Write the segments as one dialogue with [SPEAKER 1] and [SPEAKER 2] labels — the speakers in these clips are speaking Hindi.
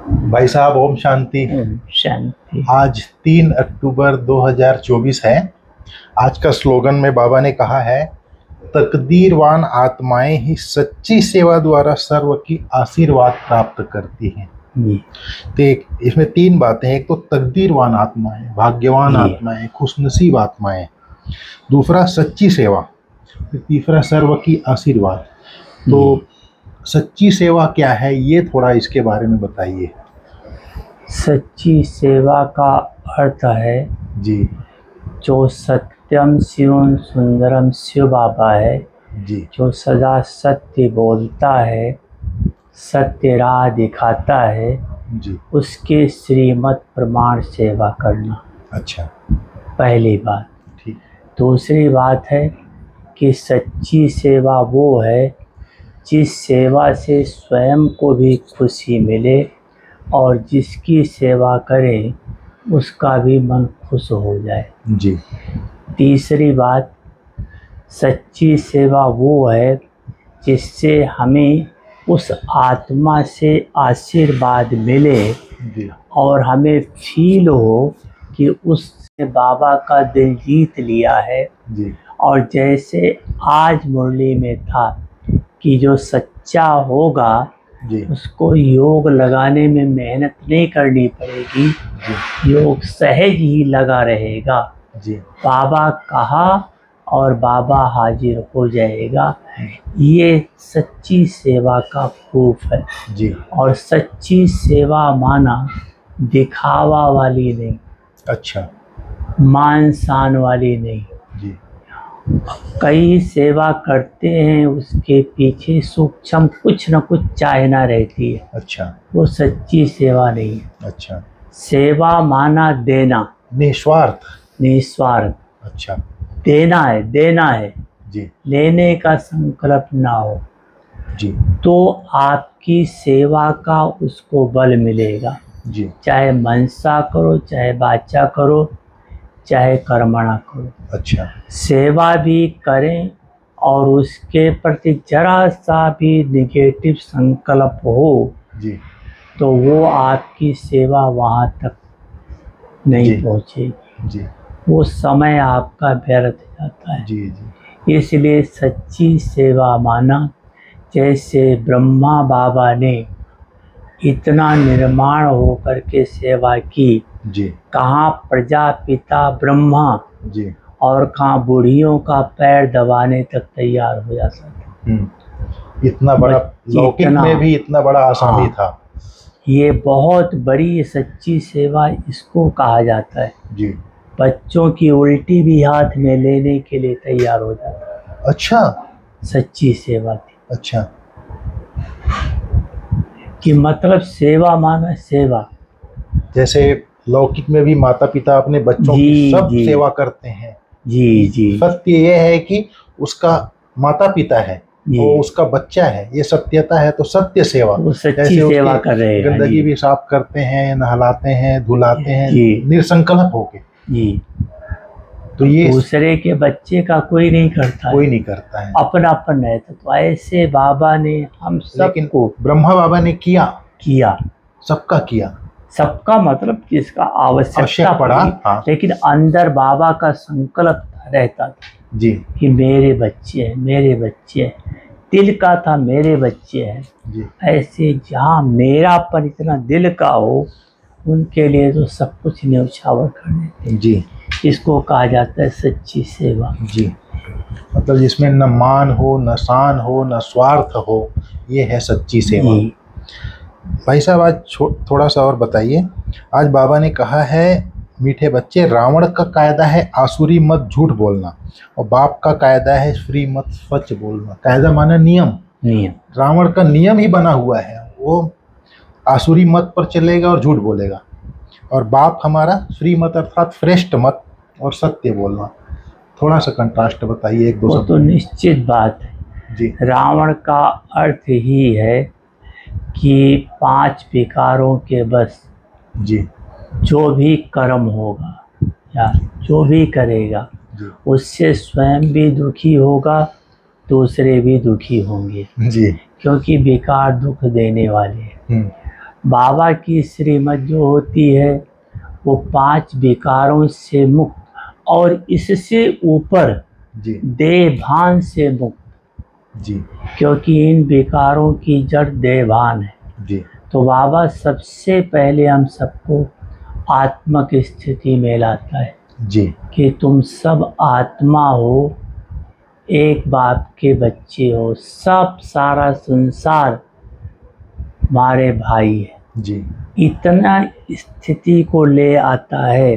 [SPEAKER 1] भाई साहब, ओम शांति।
[SPEAKER 2] शांति।
[SPEAKER 1] आज 3 अक्टूबर 2024 है। आज का स्लोगन में बाबा ने कहा है, तकदीरवान आत्माएं ही सच्ची सेवा द्वारा सर्व की आशीर्वाद प्राप्त करती हैं। तो इसमें 3 बातें हैं। एक तो तकदीरवान आत्माएं, भाग्यवान आत्माएं, खुशनसीब आत्माएं। दूसरा सच्ची सेवा, तीसरा सर्व की आशीर्वाद। तो सच्ची सेवा क्या है, ये थोड़ा इसके बारे में बताइए।
[SPEAKER 2] सच्ची सेवा का अर्थ है
[SPEAKER 1] जी,
[SPEAKER 2] जो सत्यम शिवम सुंदरम शिव बाबा है
[SPEAKER 1] जी,
[SPEAKER 2] जो सदा सत्य बोलता है, सत्य राह दिखाता है
[SPEAKER 1] जी,
[SPEAKER 2] उसके श्रीमत प्रमाण सेवा करना।
[SPEAKER 1] अच्छा,
[SPEAKER 2] पहली बात।
[SPEAKER 1] ठीक।
[SPEAKER 2] दूसरी बात है कि सच्ची सेवा वो है जिस सेवा से स्वयं को भी खुशी मिले और जिसकी सेवा करें उसका भी मन खुश हो जाए।
[SPEAKER 1] जी।
[SPEAKER 2] तीसरी बात, सच्ची सेवा वो है जिससे हमें उस आत्मा से आशीर्वाद मिले
[SPEAKER 1] जी,
[SPEAKER 2] और हमें फील हो कि उसने बाबा का दिल जीत लिया है।
[SPEAKER 1] जी,
[SPEAKER 2] और जैसे आज मुरली में था कि जो सच्चा होगा
[SPEAKER 1] जी,
[SPEAKER 2] उसको योग लगाने में मेहनत नहीं करनी पड़ेगी, योग सहज ही लगा रहेगा।
[SPEAKER 1] जी,
[SPEAKER 2] बाबा कहा और बाबा हाजिर हो जाएगा। ये सच्ची सेवा का प्रूफ है।
[SPEAKER 1] जी।
[SPEAKER 2] और सच्ची सेवा माना दिखावा वाली नहीं,
[SPEAKER 1] अच्छा,
[SPEAKER 2] मान शान वाली नहीं।
[SPEAKER 1] जी,
[SPEAKER 2] कई सेवा करते हैं उसके पीछे सूक्ष्म कुछ न कुछ चाहना रहती है,
[SPEAKER 1] अच्छा,
[SPEAKER 2] वो सच्ची सेवा नहीं है।
[SPEAKER 1] अच्छा।
[SPEAKER 2] सेवा माना देना,
[SPEAKER 1] निस्वार्थ।
[SPEAKER 2] निस्वार्थ।
[SPEAKER 1] अच्छा,
[SPEAKER 2] देना है, देना है,
[SPEAKER 1] जी,
[SPEAKER 2] लेने का संकल्प ना हो
[SPEAKER 1] जी,
[SPEAKER 2] तो आपकी सेवा का उसको बल मिलेगा।
[SPEAKER 1] जी,
[SPEAKER 2] चाहे मनसा करो, चाहे वाचा करो, चाहे कर्मणा करो।
[SPEAKER 1] अच्छा,
[SPEAKER 2] सेवा भी करें और उसके प्रति जरा सा भी निगेटिव संकल्प हो
[SPEAKER 1] जी,
[SPEAKER 2] तो वो आपकी सेवा वहाँ तक नहीं पहुँचेगी।
[SPEAKER 1] जी,
[SPEAKER 2] वो समय आपका व्यर्थ जाता है।
[SPEAKER 1] जी, जी,
[SPEAKER 2] इसलिए सच्ची सेवा माना जैसे ब्रह्मा बाबा ने इतना निर्माण होकर के सेवा की,
[SPEAKER 1] जी,
[SPEAKER 2] कहाँ प्रजापिता ब्रह्मा
[SPEAKER 1] जी,
[SPEAKER 2] और कहाँ बूढ़ियों का पैर दबाने तक तैयार हो जाता था।
[SPEAKER 1] इतना बड़ा लौकिक में भी इतना बड़ा आसामी था।
[SPEAKER 2] ये बहुत बड़ी सच्ची सेवा इसको कहा जाता है।
[SPEAKER 1] जी।
[SPEAKER 2] बच्चों की उल्टी भी हाथ में लेने के लिए तैयार हो जाता है।
[SPEAKER 1] अच्छा,
[SPEAKER 2] सच्ची सेवा थी।
[SPEAKER 1] अच्छा,
[SPEAKER 2] कि मतलब सेवा माना सेवा।
[SPEAKER 1] जैसे लौकिक में भी माता पिता अपने बच्चों की सब सेवा करते हैं।
[SPEAKER 2] जी, जी।
[SPEAKER 1] सत्य ये है कि उसका माता पिता है और उसका बच्चा है, ये सत्यता है। तो सत्य सेवा,
[SPEAKER 2] वो सच्ची सेवा कर रहे हैं।
[SPEAKER 1] गंदगी भी साफ करते हैं, नहलाते हैं, धुलाते हैं, निसंकल्प होके। जी। तो ये
[SPEAKER 2] दूसरे के बच्चे का कोई नहीं करता,
[SPEAKER 1] कोई नहीं करता है,
[SPEAKER 2] अपनापन है। तो ऐसे बाबा ने हम सबको,
[SPEAKER 1] ब्रह्मा बाबा ने किया, सबका किया। सबका
[SPEAKER 2] मतलब जिसका आवश्यकता
[SPEAKER 1] पड़ा,
[SPEAKER 2] हाँ। लेकिन अंदर बाबा का संकल्प रहता था
[SPEAKER 1] जी
[SPEAKER 2] कि मेरे बच्चे हैं, मेरे बच्चे हैं। दिल का था मेरे बच्चे हैं जी। ऐसे जहाँ मेरापन इतना दिल का हो उनके लिए तो सब कुछ न्यौछावर कर देते जी। इसको कहा जाता है सच्ची सेवा
[SPEAKER 1] जी। मतलब जिसमें न मान हो, न शान हो, न स्वार्थ हो, ये है सच्ची सेवा। भाई साहब, आज थोड़ा सा और बताइए। आज बाबा ने कहा है, मीठे बच्चे, रावण का कायदा है आसुरी मत झूठ बोलना और बाप का कायदा है श्रीमत सच बोलना। कायदा माना नियम। रावण का नियम ही बना हुआ है, वो आसुरी मत पर चलेगा और झूठ बोलेगा, और बाप हमारा श्रीमत अर्थात श्रेष्ठ मत और सत्य बोलना। थोड़ा सा कंट्रास्ट बताइए, एक दो शब्द।
[SPEAKER 2] तो निश्चित बात है जी। रावण का अर्थ ही है कि 5 विकारों के बस जी, जो भी कर्म होगा या जो भी करेगा उससे स्वयं भी दुखी होगा, दूसरे भी दुखी होंगे जी। क्योंकि विकार दुख देने वाले हैं। बाबा की श्रीमत जो होती है वो 5 विकारों से मुक्त और इससे ऊपर
[SPEAKER 1] जी
[SPEAKER 2] देहभान से मुक्त
[SPEAKER 1] जी,
[SPEAKER 2] क्योंकि इन विकारों की जड़ देहभान है।
[SPEAKER 1] जी
[SPEAKER 2] तो बाबा सबसे पहले हम सबको आत्मक स्थिति में लाता है
[SPEAKER 1] जी,
[SPEAKER 2] कि तुम सब आत्मा हो, एक बाप के बच्चे हो, सब सारा संसार हमारे भाई है
[SPEAKER 1] जी
[SPEAKER 2] इतना स्थिति को ले आता है।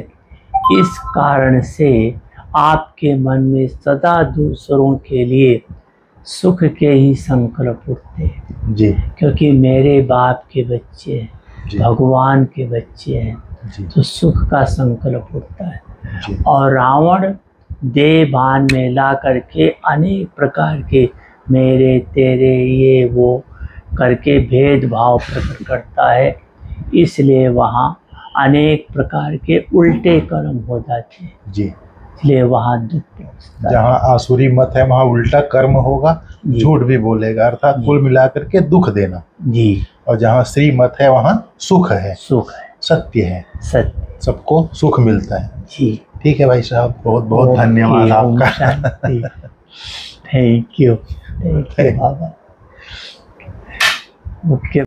[SPEAKER 2] इस कारण से आपके मन में सदा दूसरों के लिए सुख के ही संकल्प उठते हैं
[SPEAKER 1] जी,
[SPEAKER 2] क्योंकि मेरे बाप के बच्चे हैं, भगवान के बच्चे हैं, तो सुख का संकल्प उठता है।
[SPEAKER 1] जी
[SPEAKER 2] और रावण देहभान में ला करके अनेक प्रकार के मेरे तेरे ये वो करके भेदभाव प्रकट करता है, इसलिए वहाँ अनेक प्रकार के उल्टे कर्म हो जाते हैं
[SPEAKER 1] जी,
[SPEAKER 2] इसलिए वहाँ दुख पहुँचता है।
[SPEAKER 1] जहाँ आसुरी मत है वहाँ उल्टा कर्म होगा, झूठ भी बोलेगा, अर्थात कुल मिलाकर के दुख देना
[SPEAKER 2] जी।
[SPEAKER 1] और जहाँ श्री मत है वहाँ सुख है, सत्य है,
[SPEAKER 2] सत्य, सबको
[SPEAKER 1] सुख मिलता है
[SPEAKER 2] जी।
[SPEAKER 1] ठीक है भाई साहब, बहुत बहुत धन्यवाद आपका।
[SPEAKER 2] Thank you Baba. ओके।